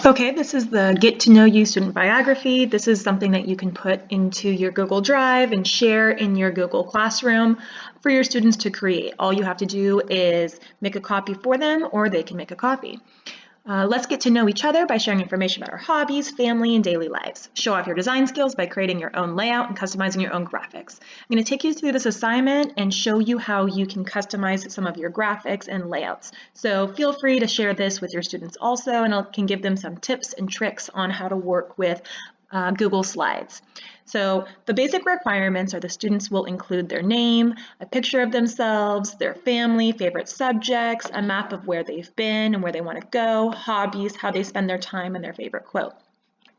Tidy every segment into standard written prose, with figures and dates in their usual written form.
Okay, this is the Get to Know You student biography. This is something that you can put into your Google Drive and share in your Google Classroom for your students to create. All you have to do is make a copy for them, or they can make a copy. Let's get to know each other by sharing information about our hobbies, family, and daily lives. Show off your design skills by creating your own layout and customizing your own graphics. I'm going to take you through this assignment and show you how you can customize some of your graphics and layouts. So feel free to share this with your students also, and I can give them some tips and tricks on how to work with Google Slides. So the basic requirements are the students will include their name, a picture of themselves, their family, favorite subjects, a map of where they've been and where they want to go, hobbies, how they spend their time, and their favorite quote.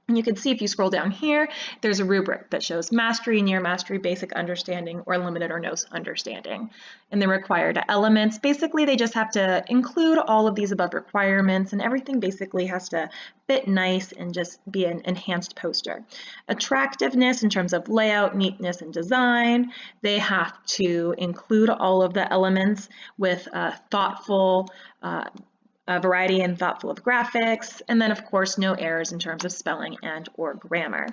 And you can see if you scroll down here, there's a rubric that shows mastery, near mastery, basic understanding, or limited or no understanding. And the required elements, basically they just have to include all of these above requirements, and everything basically has to fit nice and just be an enhanced poster. Attractiveness in terms of layout, neatness, and design. They have to include all of the elements with thoughtful a variety and thoughtful of graphics, and then of course no errors in terms of spelling and or grammar.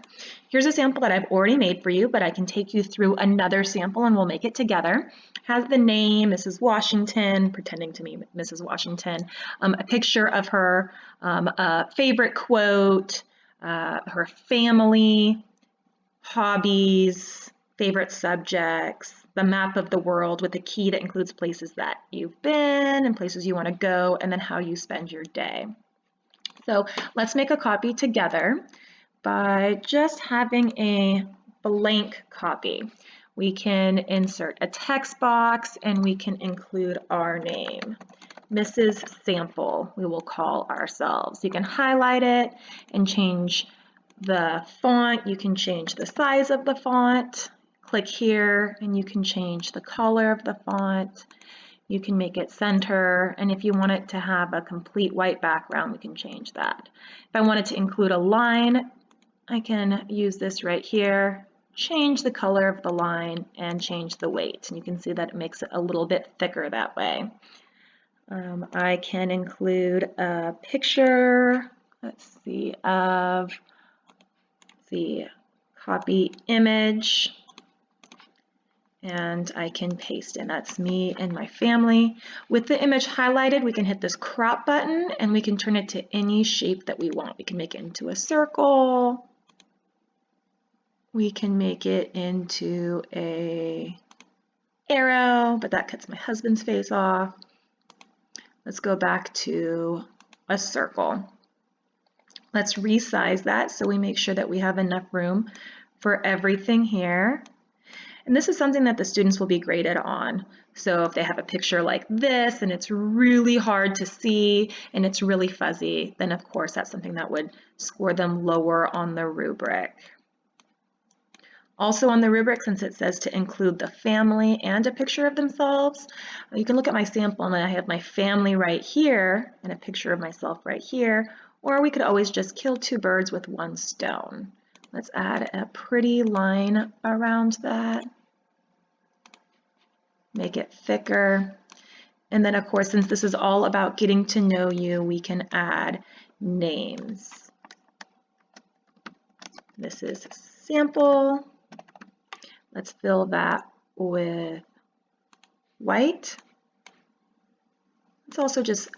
Here's a sample that I've already made for you, but I can take you through another sample and we'll make it together. Has the name Mrs. Washington, pretending to be Mrs. Washington, a picture of her, a favorite quote, her family, hobbies, favorite subjects, the map of the world with a key that includes places that you've been and places you want to go, and then how you spend your day. So let's make a copy together by just having a blank copy. We can insert a text box and we can include our name. Mrs. Sample, we will call ourselves. You can highlight it and change the font. You can change the size of the font. Click here and you can change the color of the font. You can make it center, and if you want it to have a complete white background, we can change that. If I wanted to include a line, I can use this right here, change the color of the line, and change the weight. And you can see that it makes it a little bit thicker that way. I can include a picture, let's see, of the copy image, and I can paste in. That's me and my family. With the image highlighted, we can hit this crop button and we can turn it to any shape that we want. We can make it into a circle. We can make it into a arrow, but that cuts my husband's face off. Let's go back to a circle. Let's resize that so we make sure that we have enough room for everything here. And this is something that the students will be graded on. So if they have a picture like this and it's really hard to see and it's really fuzzy, then of course that's something that would score them lower on the rubric. Also on the rubric, since it says to include the family and a picture of themselves, you can look at my sample and I have my family right here and a picture of myself right here, or we could always just kill two birds with one stone. Let's add a pretty line around that. Make it thicker. And then of course, since this is all about getting to know you, we can add names. This is sample. Let's fill that with white. Let's also just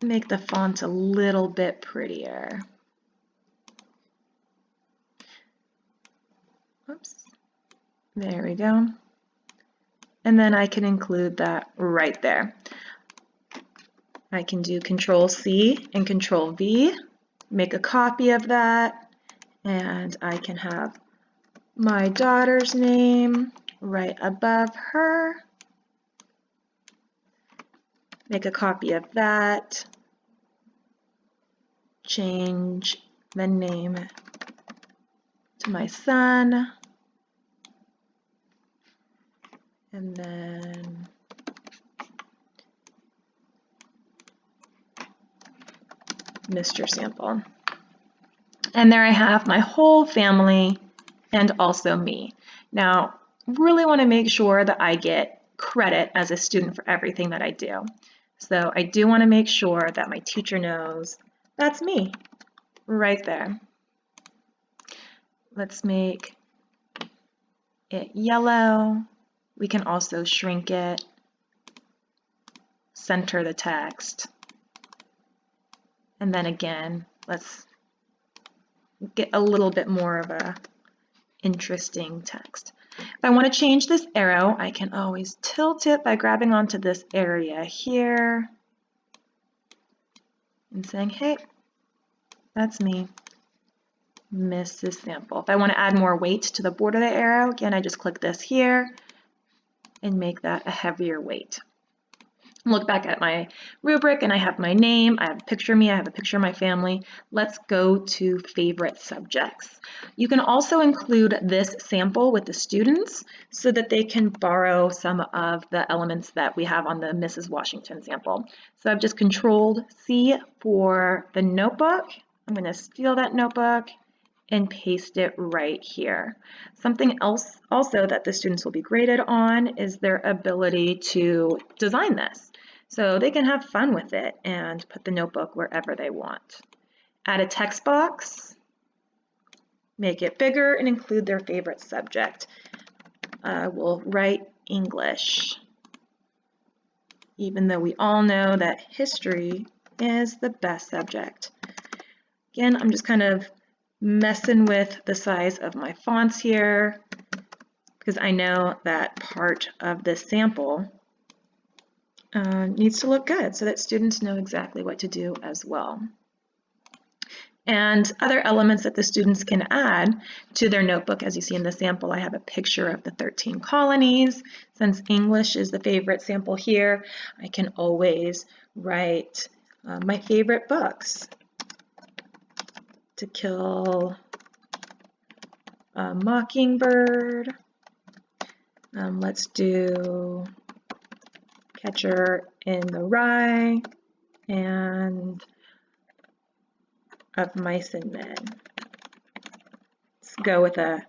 make the font a little bit prettier. Oops, there we go. And then I can include that right there. I can do Control C and Control V, make a copy of that, and I can have my daughter's name right above her. Make a copy of that. Change the name to my son. And then Mr. Sample. And there I have my whole family and also me. Now, really want to make sure that I get credit as a student for everything that I do. So I do want to make sure that my teacher knows That's me right there. Let's make it yellow. We can also shrink it, center the text, and then again, let's get a little bit more of a interesting text. If I want to change this arrow, I can always tilt it by grabbing onto this area here and saying, hey, that's me, Mrs. Sample. If I want to add more weight to the border of the arrow, again, I just click this here and make that a heavier weight. Look back at my rubric and I have my name, I have a picture of me, I have a picture of my family. Let's go to favorite subjects. You can also include this sample with the students so that they can borrow some of the elements that we have on the Mrs. Washington sample. So I've just controlled C for the notebook. I'm going to steal that notebook and paste it right here. Something else also that the students will be graded on is their ability to design this. So they can have fun with it and put the notebook wherever they want. Add a text box, make it bigger, and include their favorite subject. We'll write English, even though we all know that history is the best subject. Again, I'm just kind of messing with the size of my fonts here because I know that part of this sample needs to look good so that students know exactly what to do as well. And other elements that the students can add to their notebook, as you see in the sample, I have a picture of the 13 colonies. Since English is the favorite sample here, I can always write my favorite books. To Kill a Mockingbird. Let's do Catcher in the Rye and Of Mice and Men. Let's go with a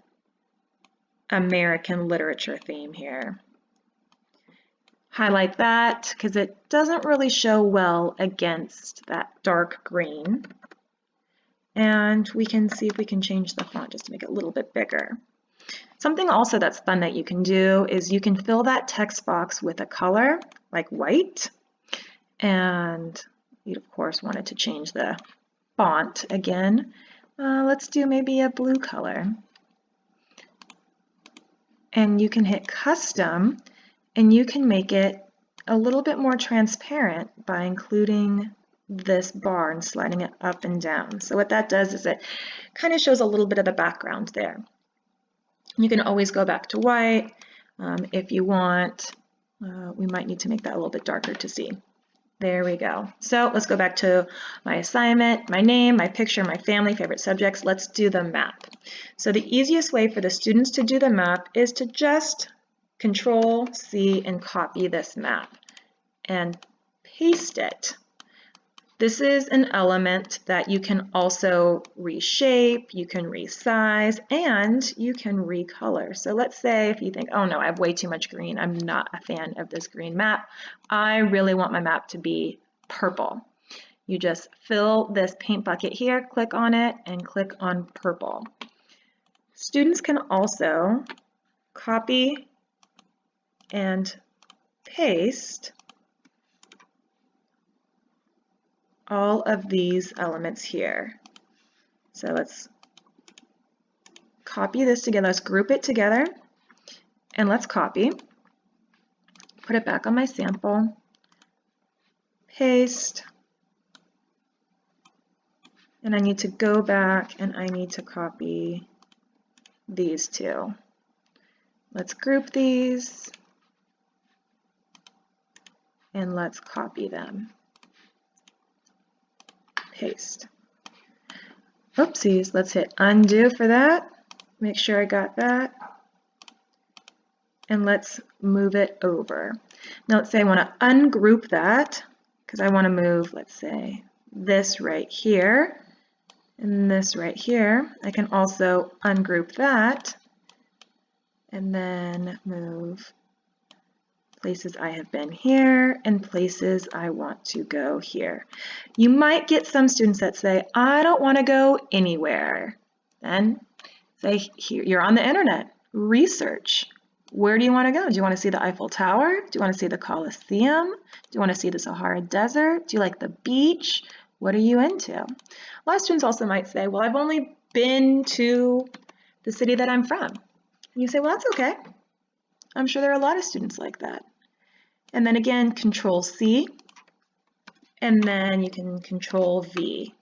American literature theme here. Highlight that because it doesn't really show well against that dark green. And we can see if we can change the font just to make it a little bit bigger. Something also that's fun that you can do is you can fill that text box with a color like white. And you of course wanted to change the font again. Let's do maybe a blue color. And you can hit custom and you can make it a little bit more transparent by including this bar and sliding it up and down. So what that does is it kind of shows a little bit of the background there. You can always go back to white if you want. We might need to make that a little bit darker to see. There we go. So let's go back to my assignment, my name, my picture, my family, favorite subjects. Let's do the map. So the easiest way for the students to do the map is to just Control C and copy this map and paste it. This is an element that you can also reshape, you can resize, and you can recolor. So let's say if you think, oh no, I have way too much green, I'm not a fan of this green map, I really want my map to be purple. You just fill this paint bucket here, click on it, and click on purple. Students can also copy and paste all of these elements here. So let's copy this together, let's group it together, and let's copy, put it back on my sample, paste, and I need to go back and I need to copy these two. Let's group these, and let's copy them. Paste. Oopsies, let's hit undo for that. Make sure I got that. And let's move it over. Now let's say I want to ungroup that because I want to move, let's say, this right here and this right here. I can also ungroup that and then move Places I have been here, and places I want to go here. You might get some students that say, I don't want to go anywhere. Then say, here, you're on the internet, research. Where do you want to go? Do you want to see the Eiffel Tower? Do you want to see the Colosseum? Do you want to see the Sahara Desert? Do you like the beach? What are you into? A lot of students also might say, well, I've only been to the city that I'm from. And you say, well, that's okay. I'm sure there are a lot of students like that. And then again, Control C, and then you can Control V.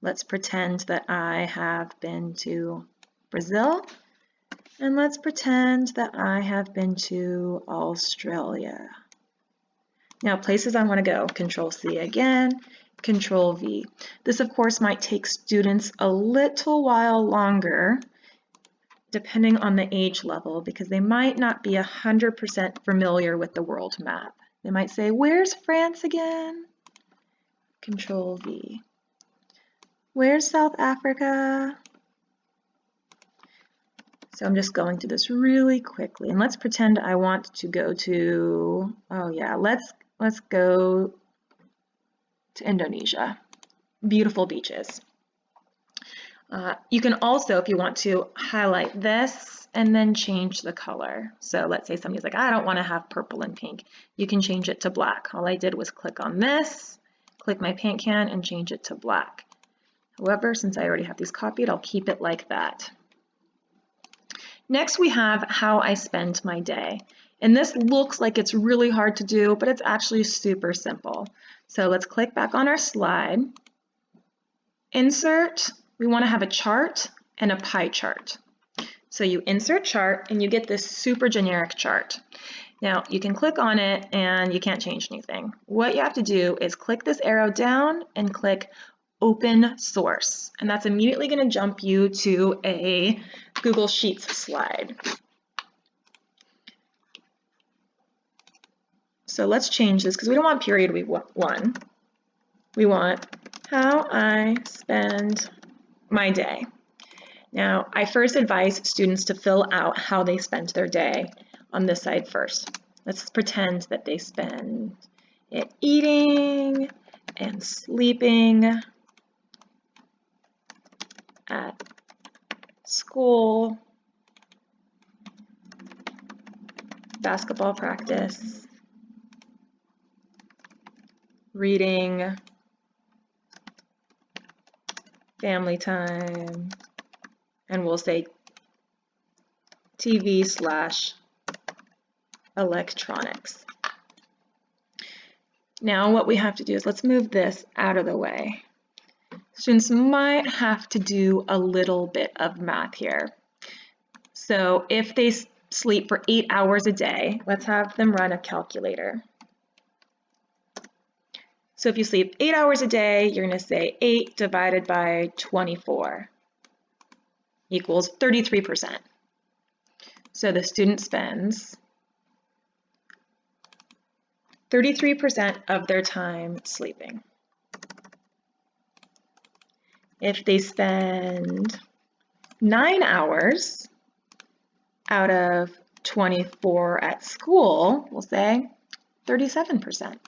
Let's pretend that I have been to Brazil, and let's pretend that I have been to Australia. Now, places I want to go, Control C again, Control V. This, of course, might take students a little while longer depending on the age level, because they might not be 100% familiar with the world map. They might say, where's France again? Control V. Where's South Africa? So I'm just going through this really quickly, and let's pretend I want to go to, oh yeah, let's go to Indonesia. Beautiful beaches. You can also, if you want to, highlight this and then change the color. So let's say somebody's like, I don't want to have purple and pink. You can change it to black. All I did was click on this, click my paint can, and change it to black. However, since I already have these copied, I'll keep it like that. Next, we have how I spend my day. And this looks like it's really hard to do, but it's actually super simple. So let's click back on our slide. Insert. We want to have a chart and a pie chart. So you insert chart and you get this super generic chart. Now you can click on it and you can't change anything. What you have to do is click this arrow down and click open source. And that's immediately going to jump you to a Google Sheets slide. So let's change this because we don't want period, we want one. We want how I spend my day. Now, I first advise students to fill out how they spent their day on this side first. Let's pretend that they spend it eating and sleeping, at school, basketball practice, reading, family time, and we'll say TV/electronics. Now what we have to do is let's move this out of the way. Students might have to do a little bit of math here. So if they sleep for 8 hours a day, let's have them run a calculator. So if you sleep 8 hours a day, you're going to say 8 divided by 24 equals 33%. So the student spends 33% of their time sleeping. If they spend 9 hours out of 24 at school, we'll say 37%.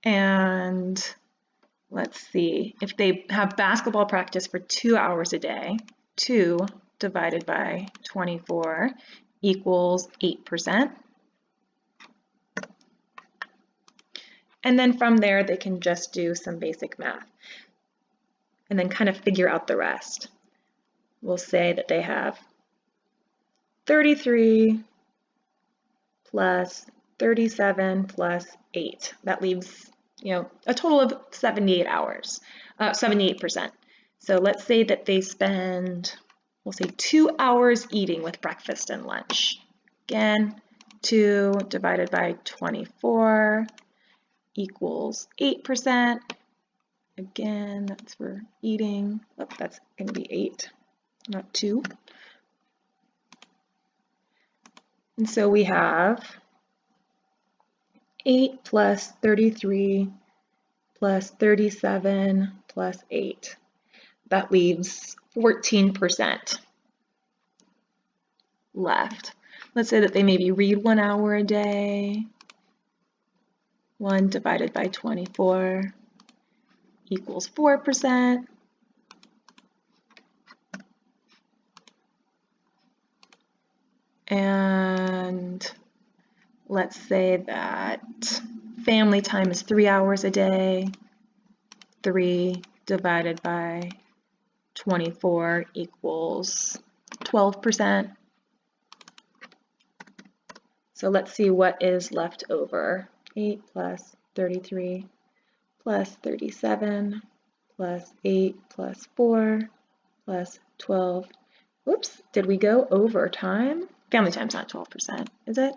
And let's see, if they have basketball practice for 2 hours a day, 2 divided by 24 equals 8%. And then from there, they can just do some basic math and then kind of figure out the rest. We'll say that they have 33 plus 37 plus 8. That leaves, a total of 78 hours, 78%. So let's say that they spend, we'll say 2 hours eating with breakfast and lunch. Again, 2 divided by 24 equals 8%. Again, that's for eating. Oh, that's going to be 8, not 2. And so we have 8 plus 33 plus 37 plus 8. That leaves 14%. left. Let's say that they maybe read 1 hour a day. 1 divided by 24 equals 4%. And let's say that family time is 3 hours a day. 3 divided by 24 equals 12%. So let's see what is left over. 8 plus 33 plus 37 plus 8 plus 4 plus 12. Whoops, did we go over time? Family time's not 12%, is it?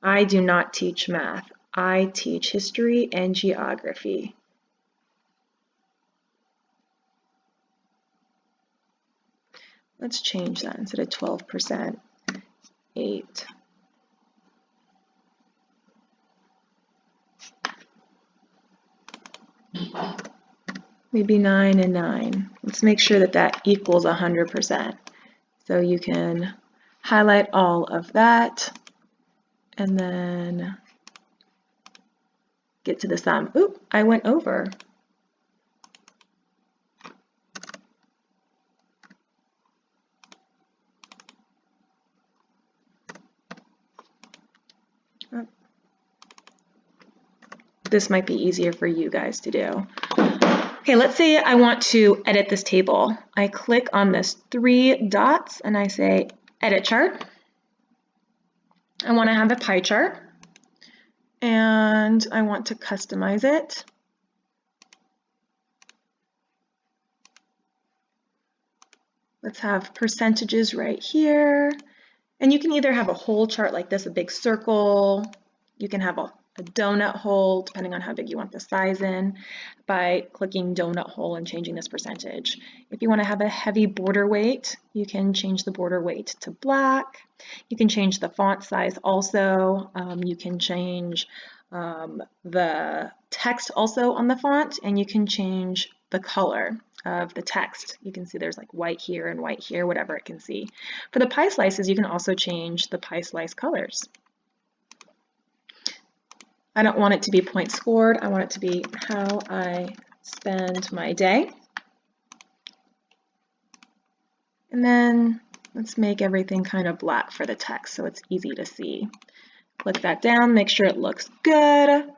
I do not teach math. I teach history and geography. Let's change that. Instead of 12%, 8. Maybe 9 and 9. Let's make sure that that equals 100%. So you can highlight all of that and then get to the sum. Oop, I went over. This might be easier for you guys to do. Okay, let's say I want to edit this table. I click on this 3 dots and I say Edit Chart. I want to have a pie chart and I want to customize it. Let's have percentages right here. And you can either have a whole chart like this, a big circle. You can have a donut hole, depending on how big you want the size in, by clicking donut hole and changing this percentage. If you want to have a heavy border weight, you can change the border weight to black. You can change the font size also. You can change the text also on the font, and you can change the color of the text. You can see there's like white here, whatever it can see. For the pie slices, you can also change the pie slice colors. I don't want it to be point scored. I want it to be how I spend my day. And then let's make everything kind of black for the text so it's easy to see. Click that down, make sure it looks good.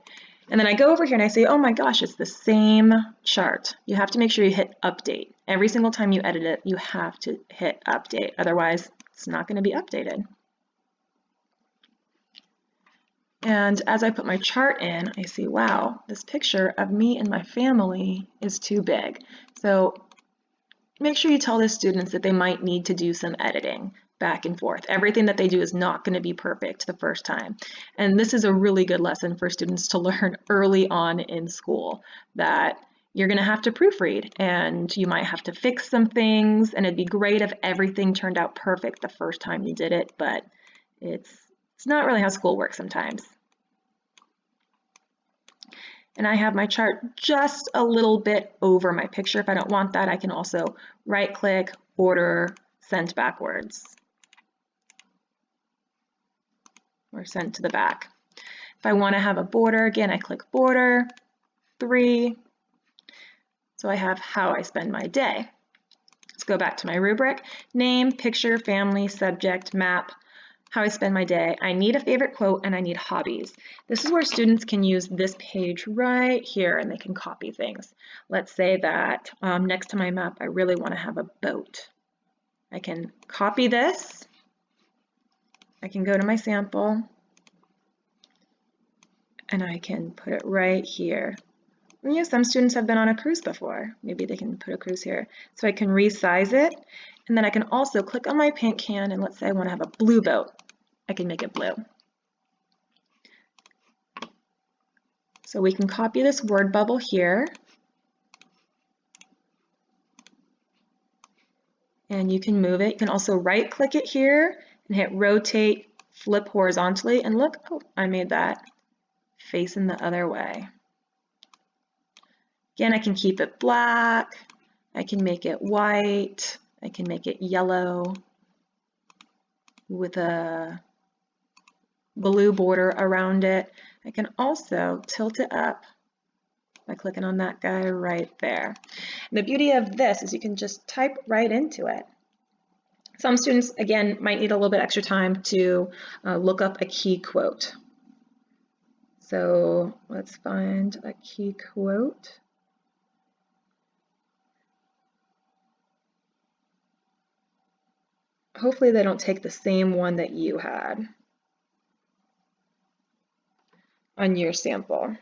And then I go over here and I say, oh my gosh, it's the same chart. You have to make sure you hit update. Every single time you edit it, you have to hit update. Otherwise, it's not going to be updated. And as I put my chart in, I see, wow, this picture of me and my family is too big. So make sure you tell the students that they might need to do some editing back and forth. Everything that they do is not going to be perfect the first time. And this is a really good lesson for students to learn early on in school, that you're going to have to proofread and you might have to fix some things, and it'd be great if everything turned out perfect the first time you did it, but it's not really how school works sometimes. And I have my chart just a little bit over my picture. If I don't want that, I can also right-click, order, send backwards, or send to the back. If I want to have a border, again, I click border, 3. So I have how I spend my day. Let's go back to my rubric. Name, picture, family, subject, map, how I spend my day. I need a favorite quote and I need hobbies. This is where students can use this page right here and they can copy things. Let's say that next to my map, I really want to have a boat. I can copy this. I can go to my sample and I can put it right here. And, you know, some students have been on a cruise before. Maybe they can put a cruise here. So I can resize it. And then I can also click on my paint can and let's say I want to have a blue boat. I can make it blue. So we can copy this word bubble here. And you can move it. You can also right click it here and hit rotate, flip horizontally, and look, oh, I made that facing the other way. Again, I can keep it black. I can make it white. I can make it yellow with a blue border around it. I can also tilt it up by clicking on that guy right there. And the beauty of this is you can just type right into it. Some students, again, might need a little bit extra time to look up a key quote. So let's find a key quote. Hopefully they don't take the same one that you had on your sample.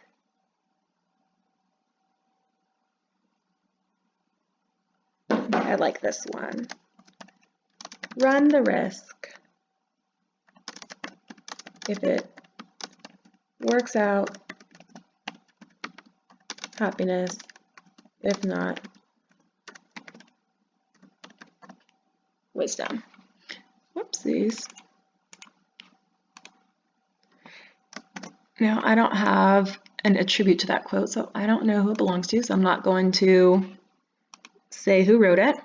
I like this one. Run the risk. If it works out, happiness. If not, wisdom. Whoopsies. Now, I don't have an attribute to that quote, so I don't know who it belongs to, so I'm not going to say who wrote it.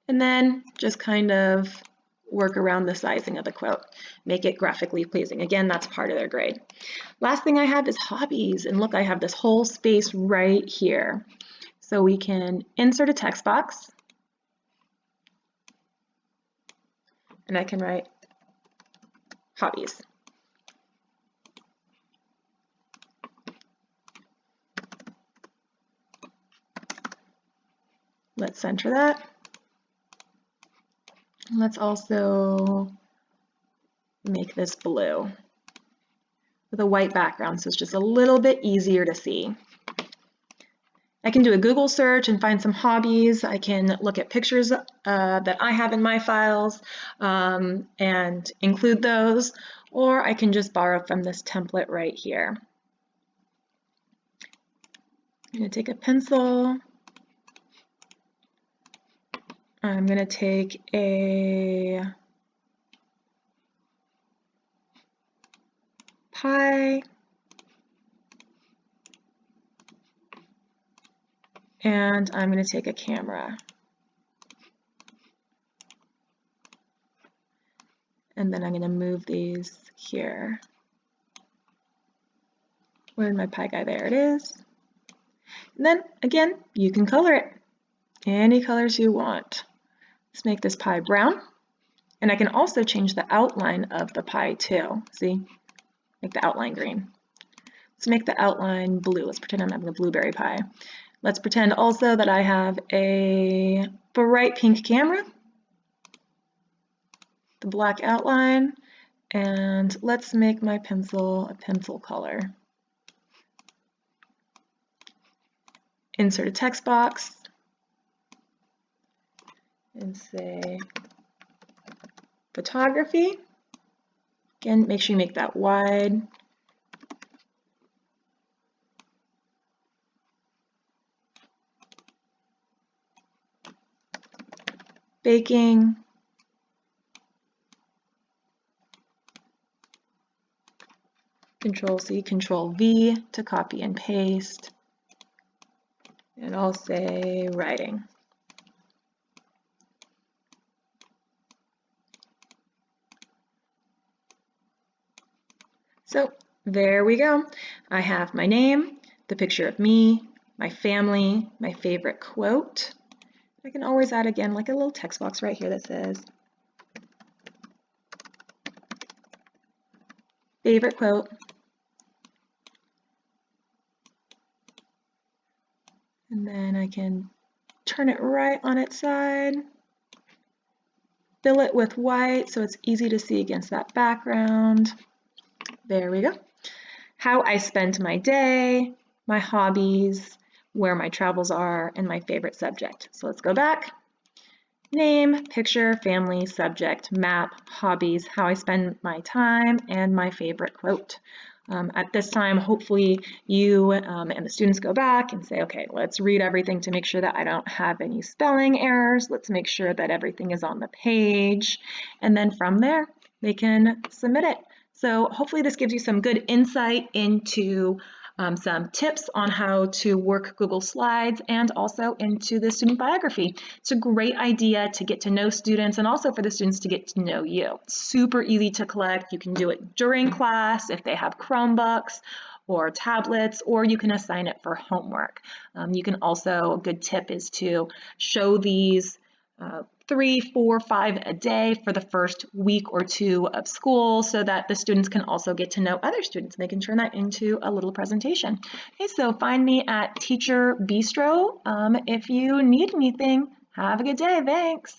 And then just kind of work around the sizing of the quote, make it graphically pleasing. Again, that's part of their grade. Last thing I have is hobbies, and look, I have this whole space right here. So we can insert a text box, and I can write hobbies. Let's center that. Let's also make this blue with a white background, so it's just a little bit easier to see. I can do a Google search and find some hobbies. I can look at pictures that I have in my files and include those, or I can just borrow from this template right here. I'm going to take a pencil. I'm going to take a pie, and I'm going to take a camera. And then I'm going to move these here. Where's my pie guy? There it is. And then, again, you can color it any colors you want. Let's make this pie brown. And I can also change the outline of the pie too. See? Make the outline green. Let's make the outline blue. Let's pretend I'm having a blueberry pie. Let's pretend also that I have a bright pink camera, the black outline, and let's make my pencil a pencil color. Insert a text box and say photography. Again, make sure you make that wide. Baking. Control C, Control V to copy and paste. And I'll say writing. So there we go. I have my name, the picture of me, my family, my favorite quote. I can always add again like a little text box right here that says favorite quote. And then I can turn it right on its side, fill it with white so it's easy to see against that background. There we go. How I spent my day, my hobbies, where my travels are, and my favorite subject. So let's go back. Name, picture, family, subject, map, hobbies, how I spend my time, and my favorite quote. At this time, hopefully you and the students go back and say, okay, let's read everything to make sure that I don't have any spelling errors. Let's make sure that everything is on the page. And then from there, they can submit it. So hopefully this gives you some good insight into some tips on how to work Google Slides, and also into the student biography. It's a great idea to get to know students and also for the students to get to know you. Super easy to collect. You can do it during class if they have Chromebooks or tablets, or you can assign it for homework. You can also, a good tip is to show these 3, 4, 5 a day for the first week or two of school so that the students can also get to know other students and they can turn that into a little presentation. Okay, so find me at Teacher Bistro if you need anything. Have a good day. Thanks.